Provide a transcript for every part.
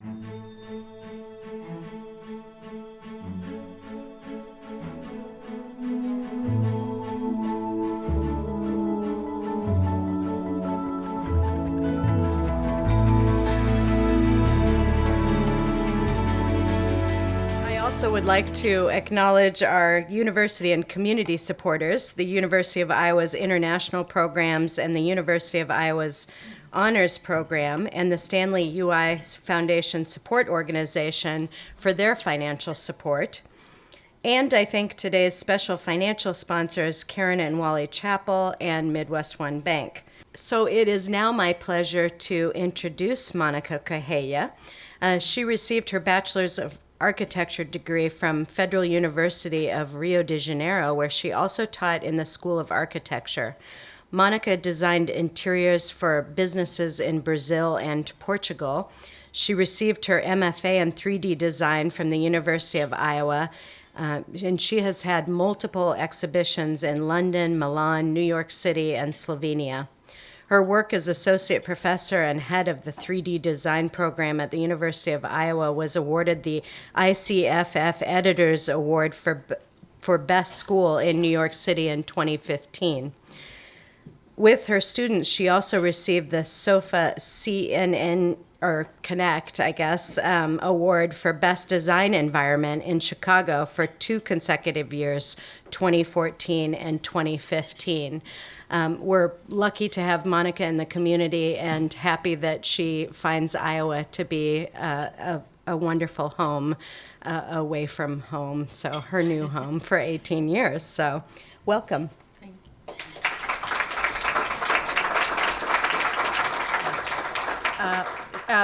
I also would like to acknowledge our university and community supporters, the University of Iowa's international programs and the University of Iowa's honors program, and the Stanley UI Foundation Support Organization for their financial support. And I thank today's special financial sponsors, Karen and Wally Chappell and Midwest One Bank. So it is now my pleasure to introduce Monica Cahaya. She received her Bachelors of Architecture degree from Federal University of Rio de Janeiro, where she also taught in the School of Architecture. Monica designed interiors for businesses in Brazil and Portugal. She received her MFA in 3D design from the University of Iowa, and she has had multiple exhibitions in London, Milan, New York City, and Slovenia. Her work as associate professor and head of the 3D design program at the University of Iowa was awarded the ICFF Editors Award for Best School in New York City in 2015. With her students, she also received the SOFA CNN, or Connect, I guess, award for Best Design Environment in Chicago for 2 consecutive years, 2014 and 2015. We're lucky to have Monica in the community and happy that she finds Iowa to be a wonderful home away from home, so her new home for 18 years. So welcome.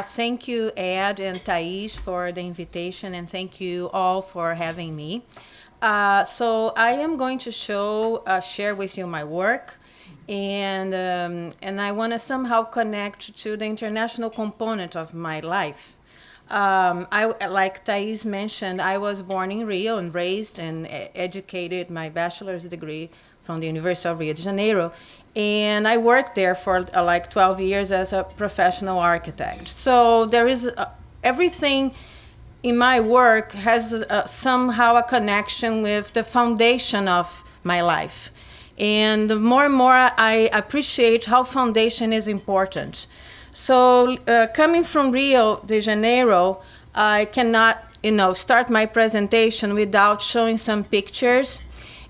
Thank you, Ed and Thais, for the invitation, and thank you all for having me. So I am going to share with you my work, and I want to somehow connect to the international component of my life. Like Thais mentioned, I was born in Rio and raised and educated my bachelor's degree from the University of Rio de Janeiro. And I worked there for like 12 years as a professional architect. So there is everything in my work has somehow a connection with the foundation of my life. And more and more I appreciate how foundation is important. So coming from Rio de Janeiro, I cannot, start my presentation without showing some pictures.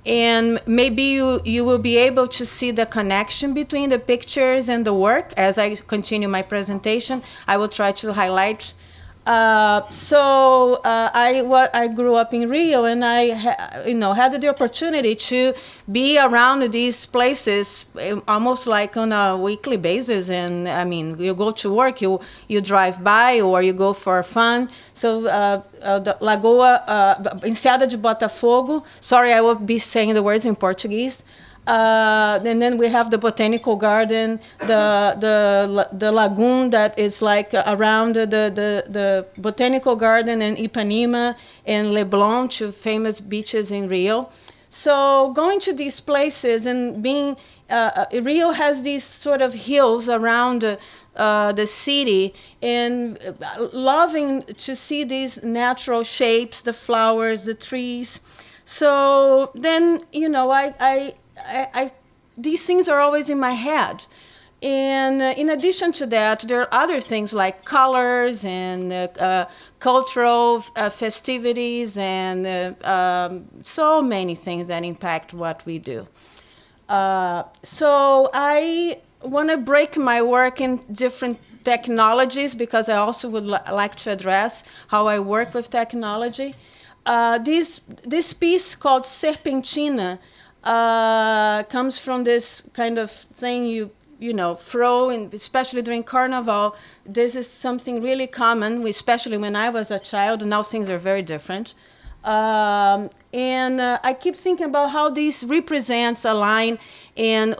And maybe you will be able to see the connection between the pictures and the work. As I continue my presentation, I will try to highlight. I grew up in Rio, and I had the opportunity to be around these places almost like on a weekly basis. And I mean, you go to work, you drive by, or you go for fun. So the Lagoa, Enseada de Botafogo. Sorry, I will be saying the words in Portuguese. And then we have the botanical garden, the lagoon that is like around the botanical garden, and Ipanema and Leblon, 2 famous beaches in Rio. So going to these places and being, Rio has these sort of hills around the city, and loving to see these natural shapes, the flowers, the trees. So then, these things are always in my head. And in addition to that, there are other things like colors and cultural festivities and so many things that impact what we do. So I want to break my work in different technologies, because I also would like to address how I work with technology. This piece called Serpentina comes from this kind of thing you throw, and especially during Carnival. This is something really common, especially when I was a child. Now things are very different. I keep thinking about how this represents a line and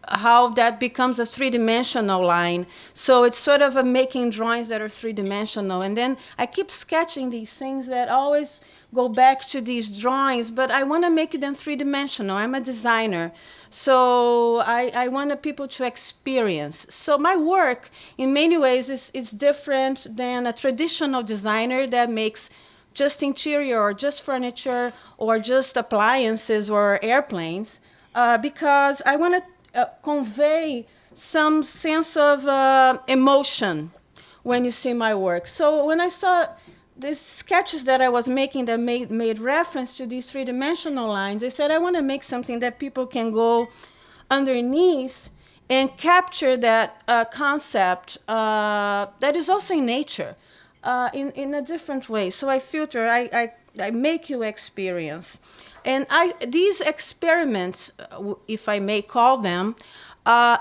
how that becomes a three-dimensional line. So it's sort of making drawings that are three-dimensional. And then I keep sketching these things that always go back to these drawings, but I want to make them three-dimensional. I'm a designer, so I want people to experience. So my work, in many ways, is different than a traditional designer that makes just interior or just furniture or just appliances or airplanes, because I want to convey some sense of emotion when you see my work. So when I saw these sketches that I was making that made reference to these three-dimensional lines, I said I want to make something that people can go underneath and capture that concept that is also in nature. In a different way. So I filter, I make you experience. And these experiments, if I may call them,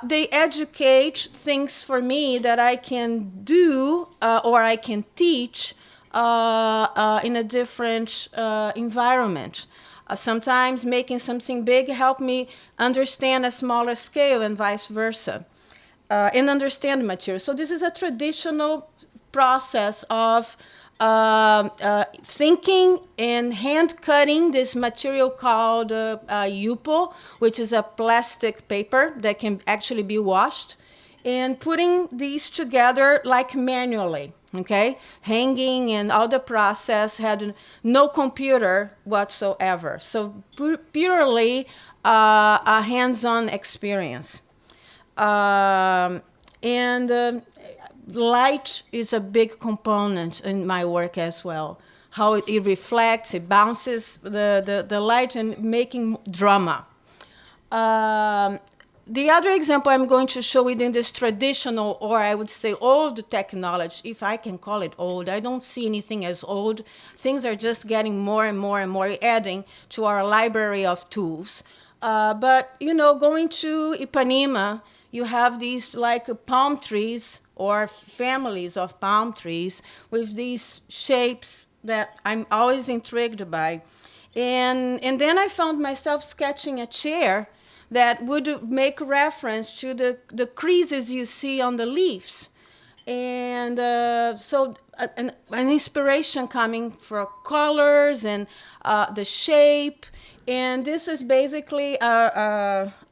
they educate things for me that I can do or I can teach in a different environment. Sometimes making something big help me understand a smaller scale and vice versa, and understand the material. So this is a traditional process of thinking and hand cutting this material called yupo, which is a plastic paper that can actually be washed, and putting these together like manually, okay? Hanging and all the process had no computer whatsoever. So purely a hands-on experience. Light is a big component in my work as well. How it reflects, it bounces the light and making drama. The other example I'm going to show within this traditional, or I would say old technology, if I can call it old. I don't see anything as old. Things are just getting more and more and more, adding to our library of tools. But, you know, going to Ipanema, you have these like palm trees or families of palm trees with these shapes that I'm always intrigued by. And then I found myself sketching a chair that would make reference to the creases you see on the leaves. And so an inspiration coming for colors and the shape. And this is basically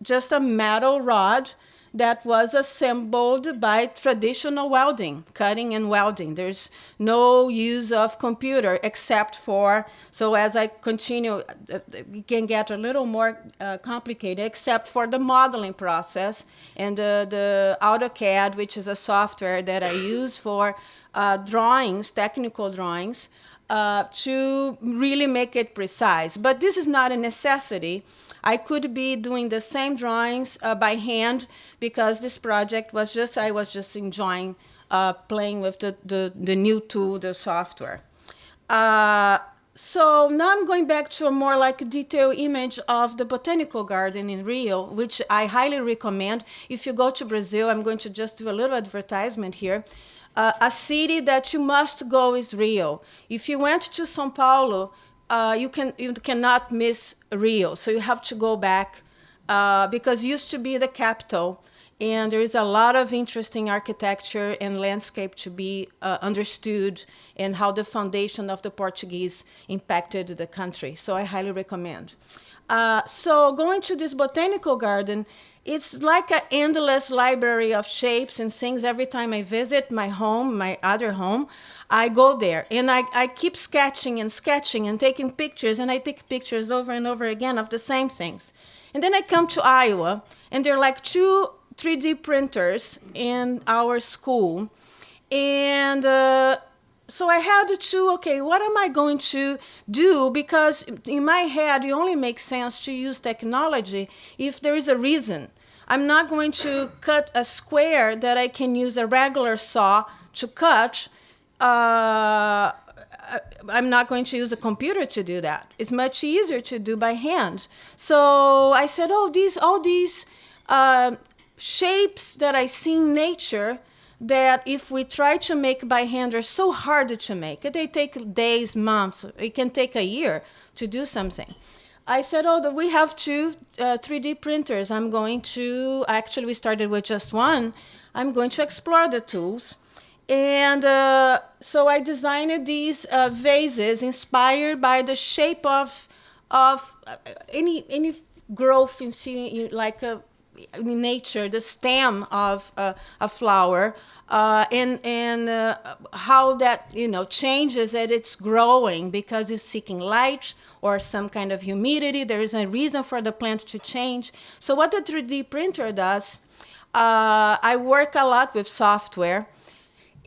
just a metal rod that was assembled by traditional welding, cutting and welding. There's no use of computer except for, so as I continue, it can get a little more complicated, except for the modeling process and the AutoCAD, which is a software that I use for drawings, technical drawings, to really make it precise. But this is not a necessity. I could be doing the same drawings by hand, because this project was just, I was just enjoying playing with the new tool, the software. So now I'm going back to a more like a detailed image of the botanical garden in Rio, which I highly recommend. If you go to Brazil, I'm going to just do a little advertisement here. A city that you must go is Rio. If you went to São Paulo, you cannot miss Rio. So you have to go back because it used to be the capital. And there is a lot of interesting architecture and landscape to be understood, and how the foundation of the Portuguese impacted the country. So I highly recommend. So going to this botanical garden, it's like an endless library of shapes and things. Every time I visit my home, my other home, I go there. And I keep sketching and sketching and taking pictures. And I take pictures over and over again of the same things. And then I come to Iowa, and there are like 2 3D printers in our school. And so I had to, okay, what am I going to do? Because in my head, it only makes sense to use technology if there is a reason. I'm not going to cut a square that I can use a regular saw to cut. I'm not going to use a computer to do that. It's much easier to do by hand. So I said, all these shapes that I see in nature, that if we try to make by hand are so hard to make. They take days, months. It can take a year to do something. I said, oh, we have two 3D printers. We started with just one. I'm going to explore the tools. And so I designed these vases inspired by the shape of any growth like in nature, the stem of a flower, and how that changes as it's growing because it's seeking light or some kind of humidity. There is a reason for the plant to change. So what the 3D printer does, I work a lot with software.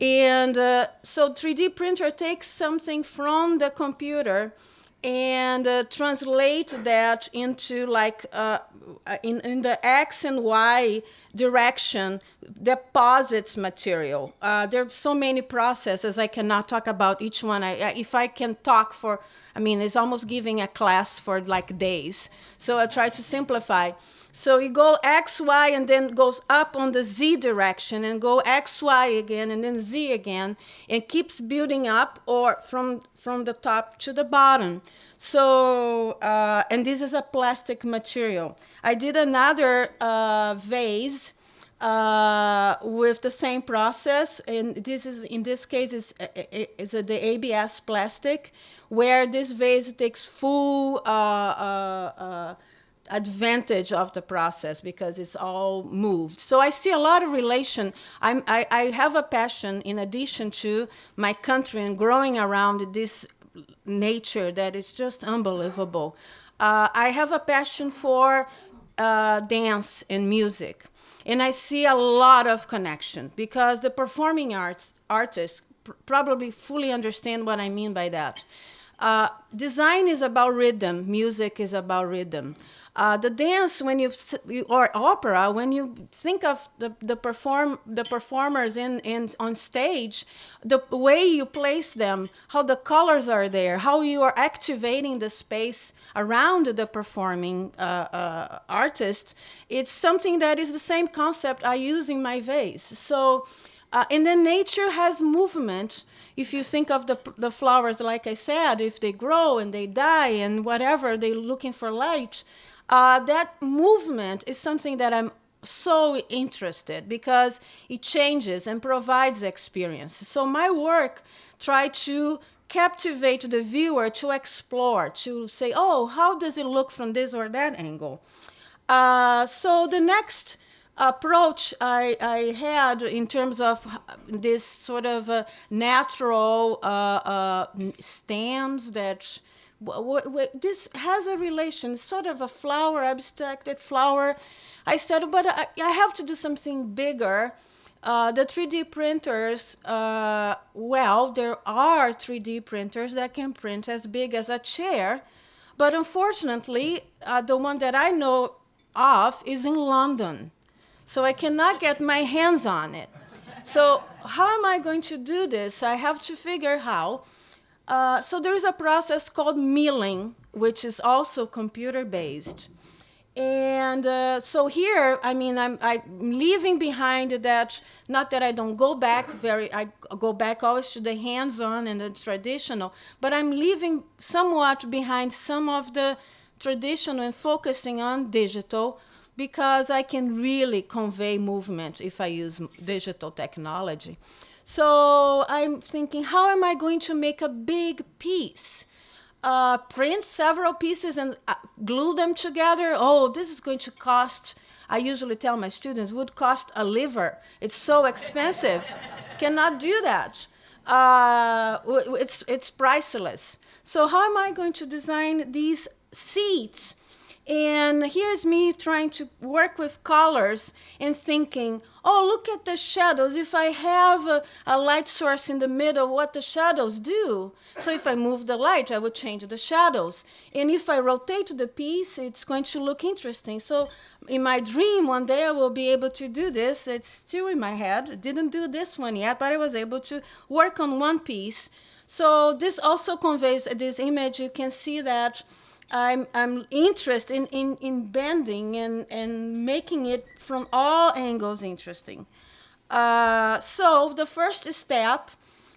And so 3D printer takes something from the computer and translate that into like in the X and Y direction, deposits material. There are so many processes. I cannot talk about each one. If I can talk for, it's almost giving a class for like days. So I try to simplify. So you go X, Y, and then goes up on the Z direction and go X, Y again, and then Z again, and keeps building up or from the top to the bottom. So, and this is a plastic material. I did another vase with the same process, and in this case is the ABS plastic, where this vase takes full advantage of the process because it's all moved. So I see a lot of relation. I have a passion in addition to my country and growing around this nature that is just unbelievable. I have a passion for dance and music. And I see a lot of connection because the performing artists probably fully understand what I mean by that. Design is about rhythm. Music is about rhythm. The dance, or opera, when you think of the performers on stage, the way you place them, how the colors are there, how you are activating the space around the performing artist, it's something that is the same concept I use in my vase. So, and then nature has movement. If you think of the flowers, like I said, if they grow and they die and whatever, they're looking for light. That movement is something that I'm so interested because it changes and provides experience. So my work try to captivate the viewer to explore, to say, oh, how does it look from this or that angle? So the next approach I had in terms of this sort of natural stems that this has a relation, sort of a flower, abstracted flower. I said, but I have to do something bigger. The 3D printers, well, there are 3D printers that can print as big as a chair, but unfortunately, the one that I know of is in London. So I cannot get my hands on it. So how am I going to do this? I have to figure how. So there is a process called milling, which is also computer-based. And so here, I'm leaving behind that, not that I don't go back I go back always to the hands-on and the traditional, but I'm leaving somewhat behind some of the traditional and focusing on digital, because I can really convey movement if I use digital technology. So I'm thinking, how am I going to make a big piece? Print several pieces and glue them together? Oh, this is going to cost, I usually tell my students, would cost a liver. It's so expensive. Cannot do that. It's priceless. So how am I going to design these seats? And here's me trying to work with colors and thinking, oh, look at the shadows. If I have a light source in the middle, what the shadows do. So if I move the light, I would change the shadows. And if I rotate the piece, it's going to look interesting. So in my dream, one day I will be able to do this. It's still in my head. I didn't do this one yet, but I was able to work on one piece. So this also conveys this image. You can see that I'm interested in bending and making it from all angles interesting. So the first step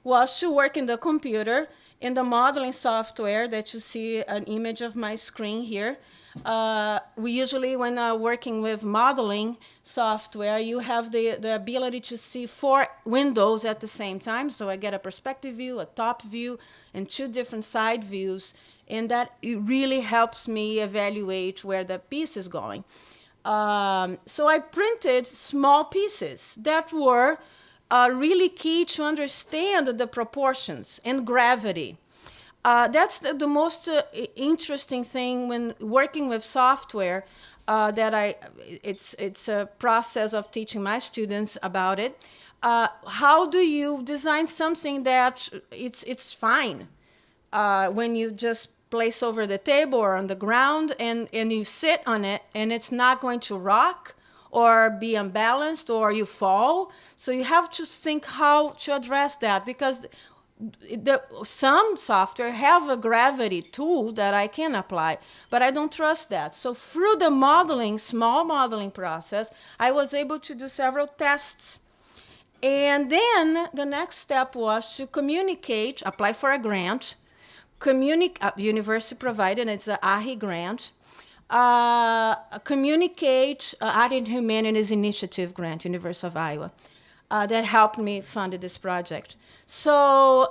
was to work in the computer, in the modeling software that you see an image of my screen here. We usually, when working with modeling software, you have the ability to see 4 windows at the same time. So I get a perspective view, a top view, and 2 different side views. And that it really helps me evaluate where the piece is going. So I printed small pieces that were really key to understand the proportions and gravity. That's the most interesting thing when working with software. It's a process of teaching my students about it. How do you design something that it's fine when you just place over the table or on the ground and you sit on it and it's not going to rock or be unbalanced or you fall? So you have to think how to address that, because some software have a gravity tool that I can apply, but I don't trust that. So through the small modeling process, I was able to do several tests. And then the next step was to communicate, apply for a grant, the university provided, it's an AHI grant, communicate Art and Humanities Initiative grant, University of Iowa. That helped me fund this project. So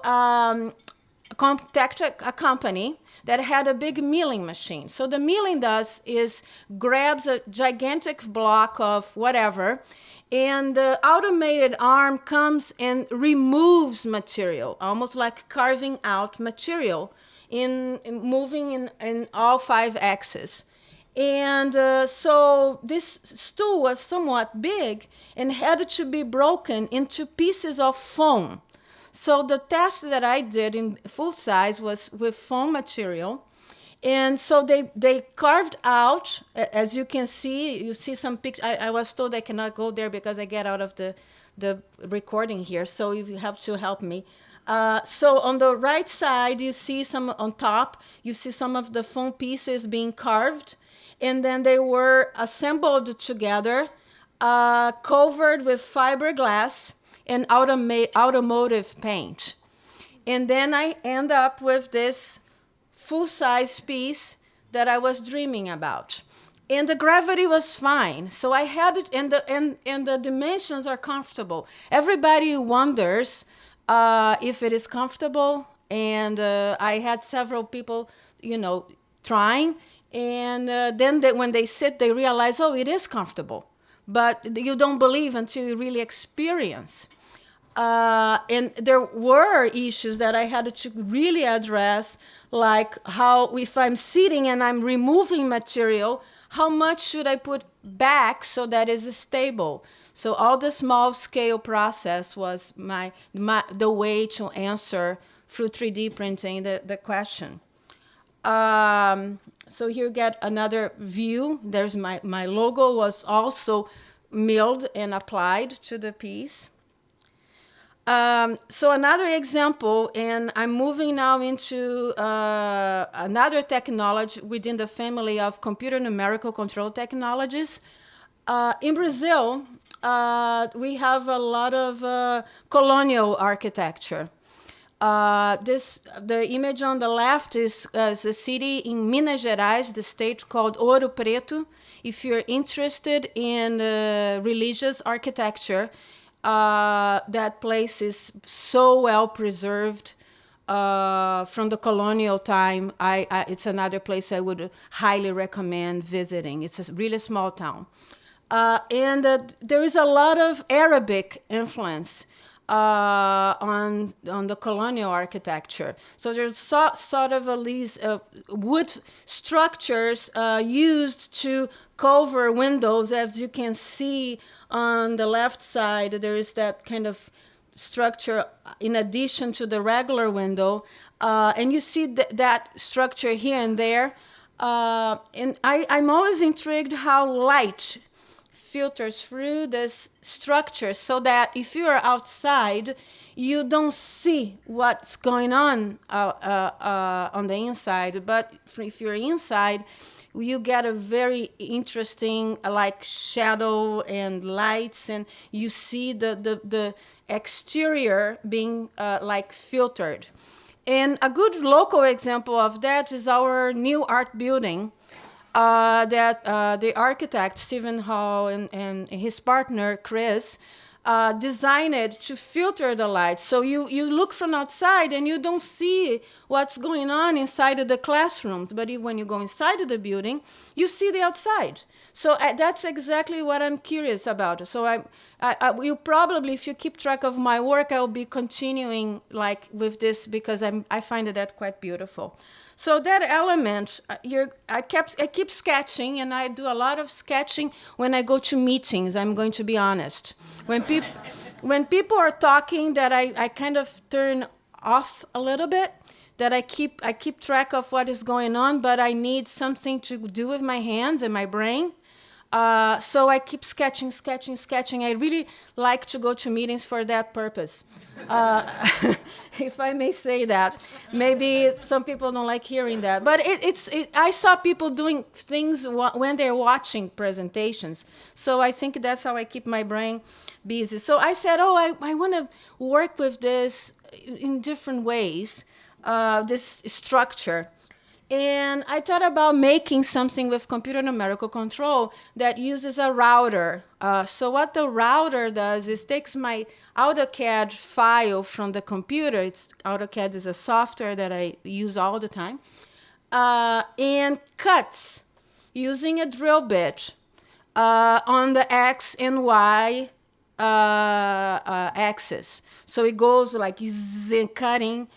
contacted a company that had a big milling machine. So the milling does is grabs a gigantic block of whatever, and the automated arm comes and removes material, almost like carving out material, moving in all 5 axes. And so this stool was somewhat big and had to be broken into pieces of foam. So the test that I did in full size was with foam material. And so they carved out, as you can see, you see some pictures. I was told I cannot go there because I get out of the recording here, so you have to help me. So on the right side, you see on top, you see some of the foam pieces being carved. And then they were assembled together, covered with fiberglass and automotive paint. And then I end up with this full-size piece that I was dreaming about. And the gravity was fine. So I had it, and the dimensions are comfortable. Everybody wonders if it is comfortable. And I had several people, trying. And then when they sit, they realize, oh, it is comfortable. But you don't believe until you really experience. And there were issues that I had to really address, like how if I'm sitting and I'm removing material, how much should I put back so that it's stable? So all the small scale process was the way to answer through 3D printing the question. So here you get another view. There's my logo was also milled and applied to the piece. So another example, and I'm moving now into another technology within the family of computer numerical control technologies. In Brazil, we have a lot of colonial architecture. The image on the left is a city in Minas Gerais, the state called Ouro Preto. If you're interested in religious architecture, that place is so well preserved from the colonial time. It's another place I would highly recommend visiting. It's a really small town. And there is a lot of Arabic influence on the colonial architecture. So there's sort of these wood structures used to cover windows. As you can see on the left side, there is that kind of structure in addition to the regular window. And you see that structure here and there. And I'm always intrigued how light filters through this structure so that if you are outside, you don't see what's going on the inside. But if you're inside, you get a very interesting like shadow and lights, and you see the exterior being like filtered. And a good local example of that is our new art building that the architect Stephen Hall and his partner Chris designed it to filter the light. So you look from outside and you don't see what's going on inside of the classrooms. But when you go inside of the building, you see the outside. So that's exactly what I'm curious about. So I will probably, if you keep track of my work, I'll be continuing like with this because I find that quite beautiful. So that element, I keep sketching, and I do a lot of sketching when I go to meetings. I'm going to be honest. When people are talking, that I kind of turn off a little bit. That I keep track of what is going on, but I need something to do with my hands and my brain. So I keep sketching. I really like to go to meetings for that purpose. If I may say that. Maybe some people don't like hearing that. But I saw people doing things when they're watching presentations. So I think that's how I keep my brain busy. So I said, I want to work with this in different ways, this structure. And I thought about making something with computer numerical control that uses a router. So what the router does is takes my AutoCAD file from the computer. AutoCAD is a software that I use all the time. And cuts using a drill bit on the X and Y axis. So it goes like cutting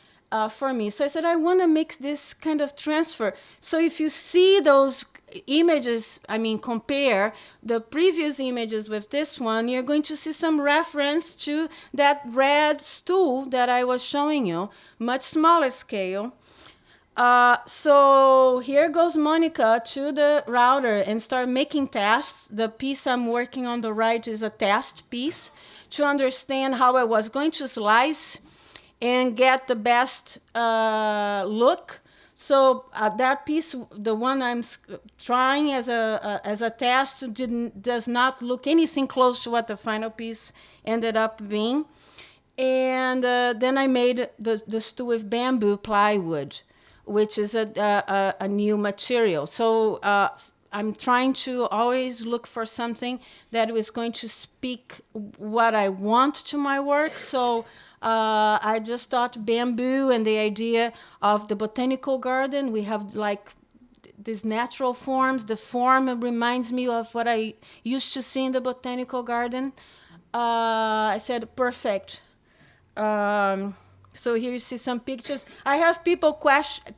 for me. So I said, I want to make this kind of transfer. So if you see those images, compare the previous images with this one, you're going to see some reference to that red stool that I was showing you, much smaller scale. So here goes Monica to the router and start making tests. The piece I'm working on the right is a test piece to understand how I was going to slice and get the best look. So that piece, the one I'm trying as a test, does not look anything close to what the final piece ended up being. And then I made the stool with bamboo plywood, which is a new material. So I'm trying to always look for something that is going to speak what I want to my work. So I just thought bamboo and the idea of the botanical garden. We have like these natural forms. The form reminds me of what I used to see in the botanical garden. I said, perfect. So here you see some pictures. I have people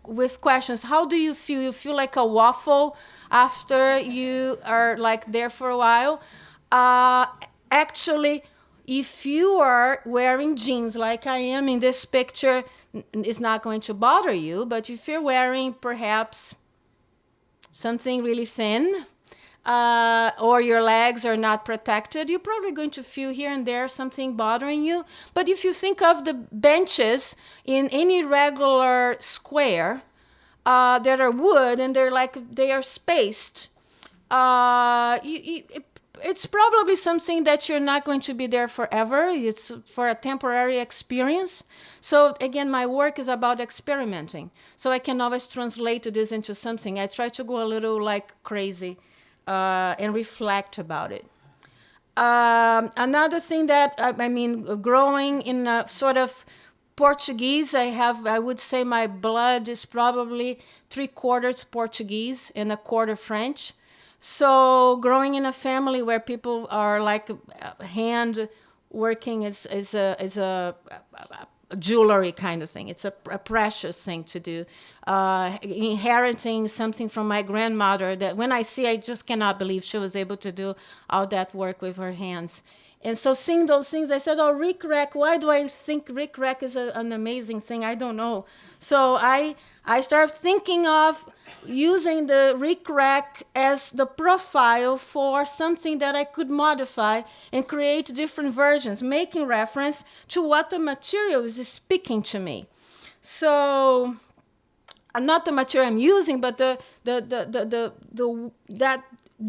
with questions. How do you feel? You feel like a waffle after you are like there for a while? Actually, if you are wearing jeans like I am in this picture, it's not going to bother you. But if you're wearing perhaps something really thin, or your legs are not protected, you're probably going to feel here and there something bothering you. But if you think of the benches in any regular square that are wood and they are spaced, it's probably something that you're not going to be there forever. It's for a temporary experience. So again, my work is about experimenting. So I can always translate this into something. I try to go a little like crazy and reflect about it. Another thing that, growing in a sort of Portuguese, I would say my blood is probably 3/4 Portuguese and 1/4 French. So growing in a family where people are like hand working is a jewelry kind of thing. It's a precious thing to do. Inheriting something from my grandmother that when I see, I just cannot believe she was able to do all that work with her hands. And so seeing those things, I said, oh, Rick Rack, why do I think Rick Rack is an amazing thing? I don't know. So I started thinking of using the Rick Rack as the profile for something that I could modify and create different versions, making reference to what the material is speaking to me. So not the material I'm using, but that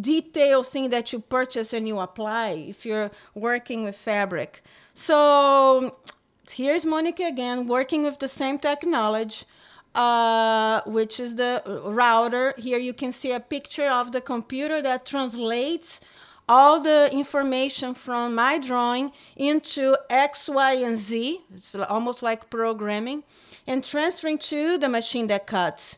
detail thing that you purchase and you apply if you're working with fabric. So here's Monica again, working with the same technology, which is the router. Here you can see a picture of the computer that translates all the information from my drawing into X, Y, and Z. It's almost like programming, and transferring to the machine that cuts.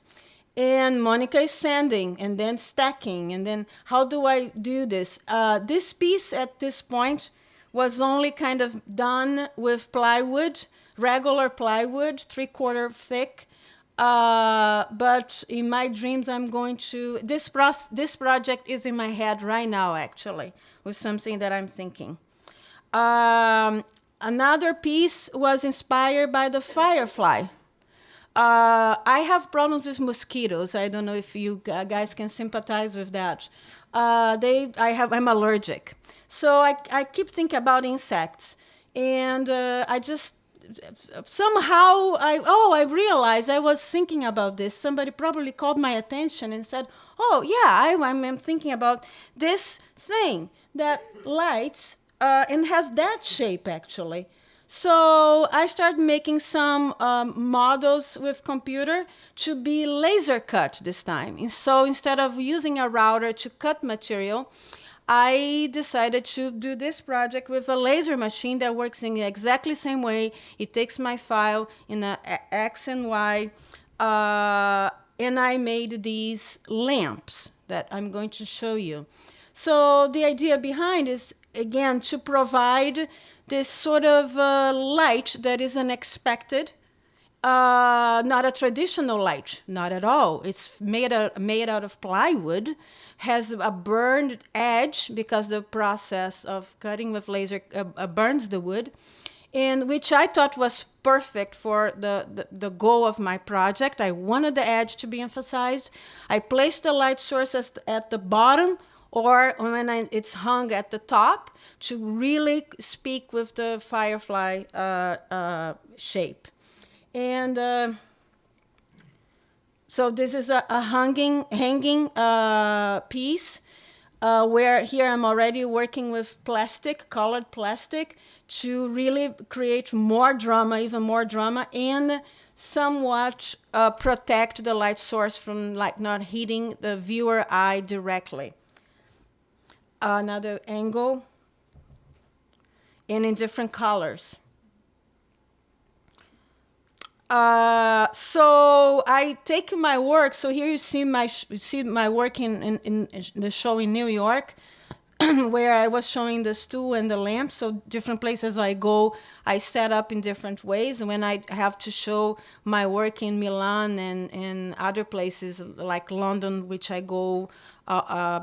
And Monica is sanding and then stacking. And then how do I do this? This piece at this point was only kind of done with plywood, regular plywood, 3/4 thick. But in my dreams, I'm going to, this project is in my head right now, actually, with something that I'm thinking. Another piece was inspired by the firefly. I have problems with mosquitoes. I don't know if you guys can sympathize with that. I'm allergic. So I keep thinking about insects. And I just, somehow I realized I was thinking about this. Somebody probably called my attention and said, oh yeah, I'm thinking about this thing that lights and has that shape actually. So I started making some models with computer to be laser cut this time. And so instead of using a router to cut material, I decided to do this project with a laser machine that works in exactly the same way. It takes my file in a X and Y, and I made these lamps that I'm going to show you. So the idea behind is, again, to provide this sort of light that is unexpected, not a traditional light, not at all. It's made out of plywood, has a burned edge because the process of cutting with laser burns the wood, and which I thought was perfect for the goal of my project. I wanted the edge to be emphasized. I placed the light source at the bottom, or when it's hung at the top, to really speak with the firefly shape. And so this is a hanging piece where here I'm already working with plastic, colored plastic, to really create more drama, even more drama, and somewhat protect the light source from not hitting the viewer eye directly. Another angle, and in different colors. So I take my work. So here you see my work in the show in New York, where I was showing the stool and the lamp. So different places I go, I set up in different ways. And when I have to show my work in Milan and other places like London, which I go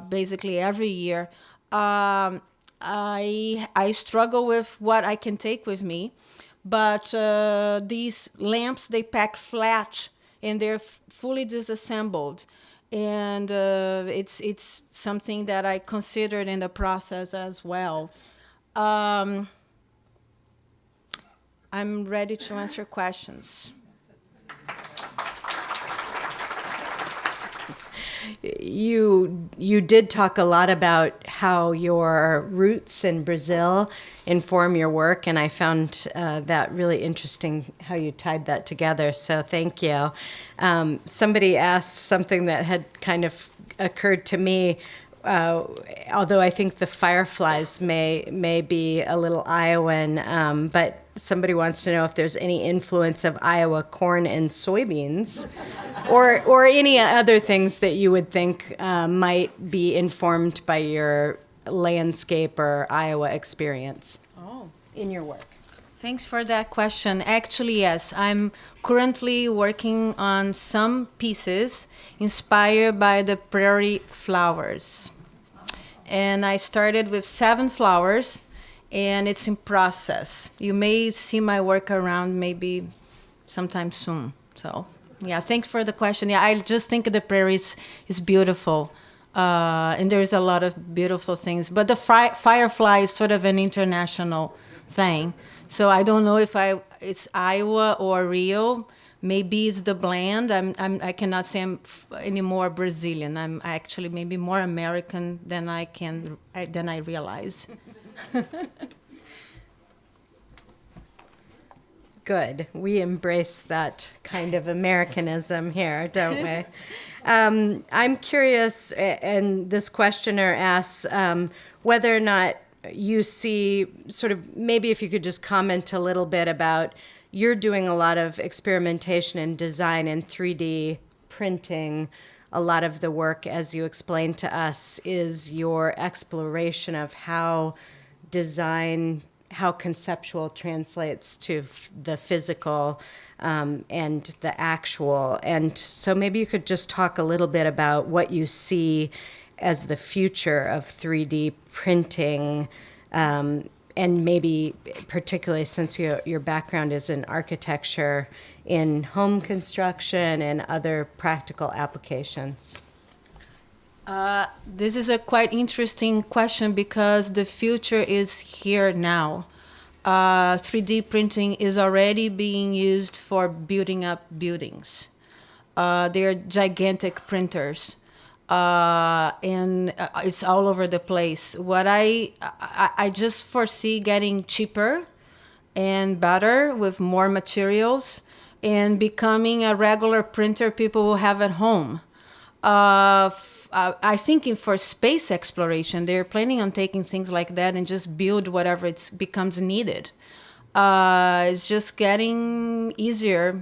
basically every year, I struggle with what I can take with me. But these lamps, they pack flat and they're fully disassembled. And it's something that I considered in the process as well. I'm ready to answer questions. You did talk a lot about how your roots in Brazil inform your work, and I found that really interesting how you tied that together. So thank you. Somebody asked something that had kind of occurred to me. Although I think the fireflies may be a little Iowan, but somebody wants to know if there's any influence of Iowa corn and soybeans, or any other things that you would think might be informed by your landscape or Iowa experience in your work. Thanks for that question. Actually, yes, I'm currently working on some pieces inspired by the prairie flowers. And I started with 7 flowers, and it's in process. You may see my work around maybe sometime soon. So yeah, thanks for the question. Yeah, I just think the prairie is beautiful. And there's a lot of beautiful things. But the firefly is sort of an international thing. So I don't know if it's Iowa or Rio. Maybe it's the blend. I cannot say I'm any more Brazilian. I'm actually maybe more American than I realize. Good. We embrace that kind of Americanism here, don't we? I'm curious, and this questioner asks whether or not you see sort of, maybe if you could just comment a little bit about, you're doing a lot of experimentation and design in 3D printing. A lot of the work, as you explained to us, is your exploration of how design, how conceptual translates to the physical and the actual. And so maybe you could just talk a little bit about what you see as the future of 3D printing, and maybe particularly since your background is in architecture, in home construction and other practical applications. This is a quite interesting question because the future is here now. 3D printing is already being used for building up buildings. They're gigantic printers, and it's all over the place. What I just foresee getting cheaper and better with more materials and becoming a regular printer people will have at home. I think for space exploration, they're planning on taking things like that and just build whatever it becomes needed. It's just getting easier.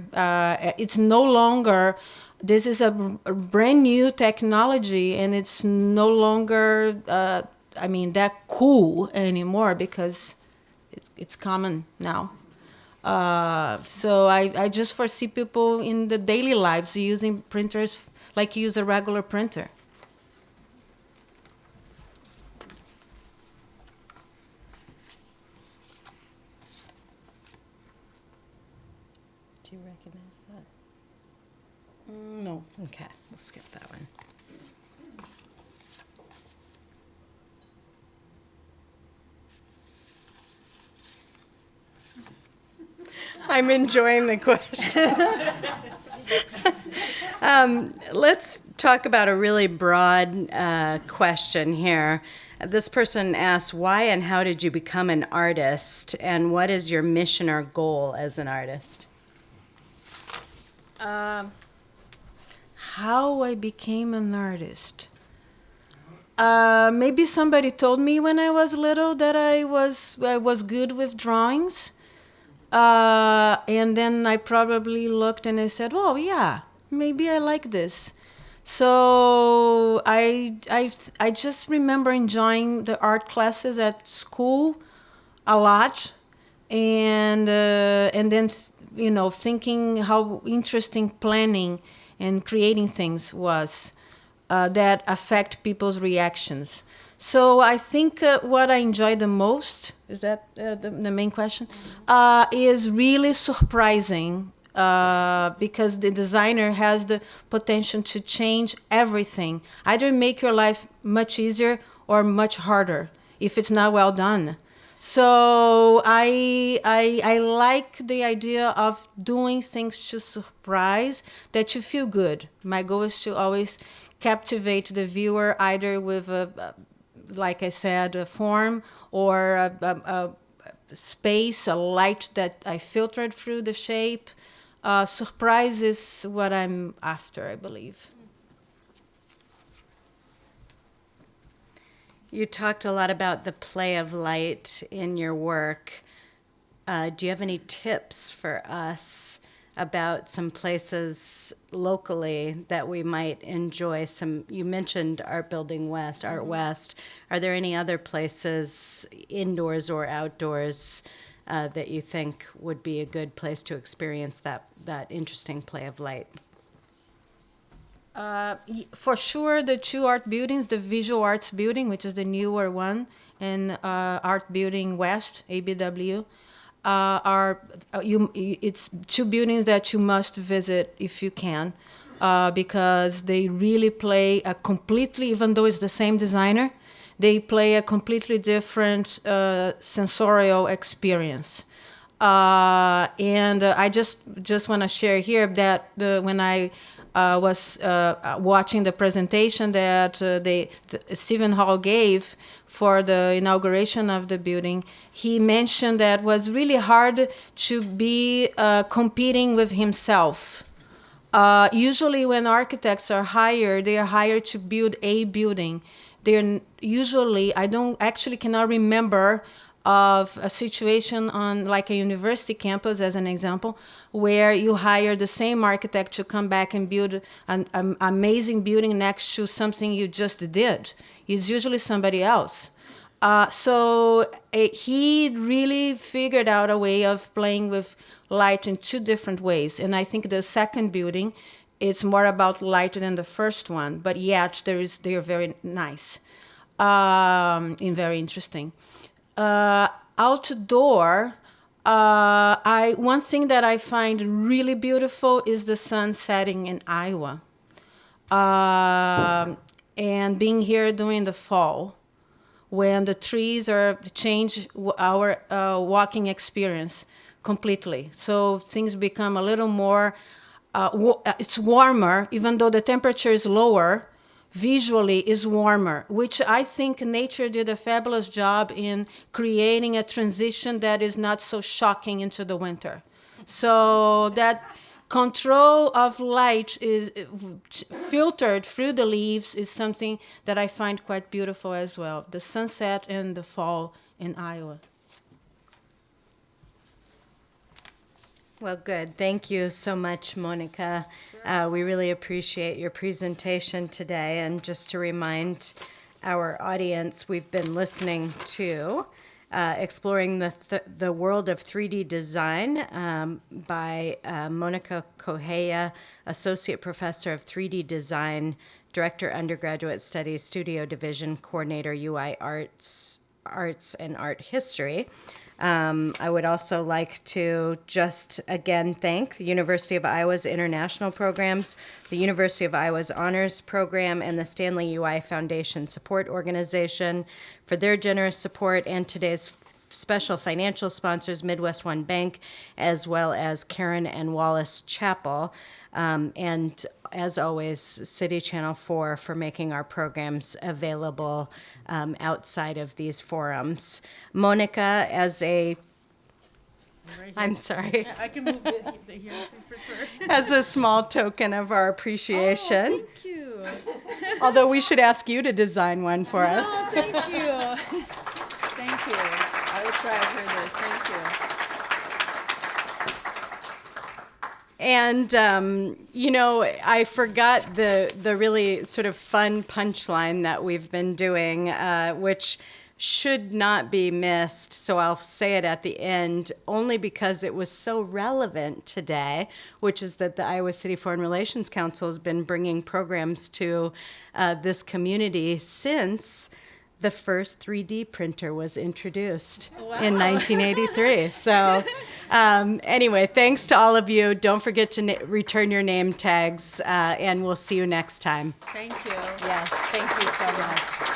It's no longer, this is a brand new technology, and it's no longer, that cool anymore because it's common now. So I just foresee people in the daily lives using printers like you use a regular printer. Do you recognize that? No. Okay, we'll skip that one. I'm enjoying the questions. Let's talk about a really broad question here. This person asks, why and how did you become an artist, and what is your mission or goal as an artist? How I became an artist. Maybe somebody told me when I was little that I was good with drawings. And then I probably looked and I said, oh, yeah, maybe I like this. So I just remember enjoying the art classes at school a lot. And then, thinking how interesting planning and creating things was that affect people's reactions. So I think what I enjoy the most, is that the main question, is really surprising because the designer has the potential to change everything. Either make your life much easier or much harder if it's not well done. So I like the idea of doing things to surprise that you feel good. My goal is to always captivate the viewer either with like I said, a form or a space, a light that I filtered through the shape. Surprise is what I'm after, I believe. You talked a lot about the play of light in your work. Do you have any tips for us about some places locally that we might enjoy? You mentioned Art Building West, Art West. Are there any other places, indoors or outdoors, that you think would be a good place to experience that interesting play of light? For sure, the two art buildings, the Visual Arts Building, which is the newer one, and Art Building West, ABW, it's two buildings that you must visit if you can, because they really play a completely, even though it's the same designer, they play a completely different sensorial experience. And I just want to share here that when I was watching the presentation that Stephen Hall gave for the inauguration of the building, he mentioned that it was really hard to be competing with himself. Usually when architects are hired, they are hired to build a building. They're usually, cannot remember of a situation on like a university campus, as an example, where you hire the same architect to come back and build an amazing building next to something you just did. It's usually somebody else. He really figured out a way of playing with light in two different ways. And I think the second building, it's more about light than the first one, but yet they are very nice and very interesting. Outdoor, one thing that I find really beautiful is the sun setting in Iowa. And being here during the fall, when the trees change our walking experience completely. So things become a little more, it's warmer, even though the temperature is lower, visually is warmer, which I think nature did a fabulous job in creating a transition that is not so shocking into the winter. So that control of light is filtered through the leaves is something that I find quite beautiful as well. The sunset in the fall in Iowa. Well, good. Thank you so much, Monica. Sure. We really appreciate your presentation today. And just to remind our audience, we've been listening to Exploring the World of 3D Design by Monica Cahaya, Associate Professor of 3D Design, Director, Undergraduate Studies, Studio Division, Coordinator, UI Arts and Art History. I would also like to just again thank the University of Iowa's international programs, the University of Iowa's Honors Program, and the Stanley UI Foundation Support Organization for their generous support, and today's special financial sponsors, Midwest One Bank, as well as Karen and Wallace Chapel, and as always, City Channel 4 for making our programs available outside of these forums. Monica, I'm sorry. Yeah, I can move it here if you prefer. As a small token of our appreciation. Oh, thank you. Although we should ask you to design one for us. Oh, thank you. Thank you. I will try for this. Thank you. And, I forgot the really sort of fun punchline that we've been doing, which should not be missed. So I'll say it at the end, only because it was so relevant today, which is that the Iowa City Foreign Relations Council has been bringing programs to this community since the first 3D printer was introduced in 1983. So anyway, thanks to all of you. Don't forget to return your name tags, and we'll see you next time. Thank you. Yes, thank you so much.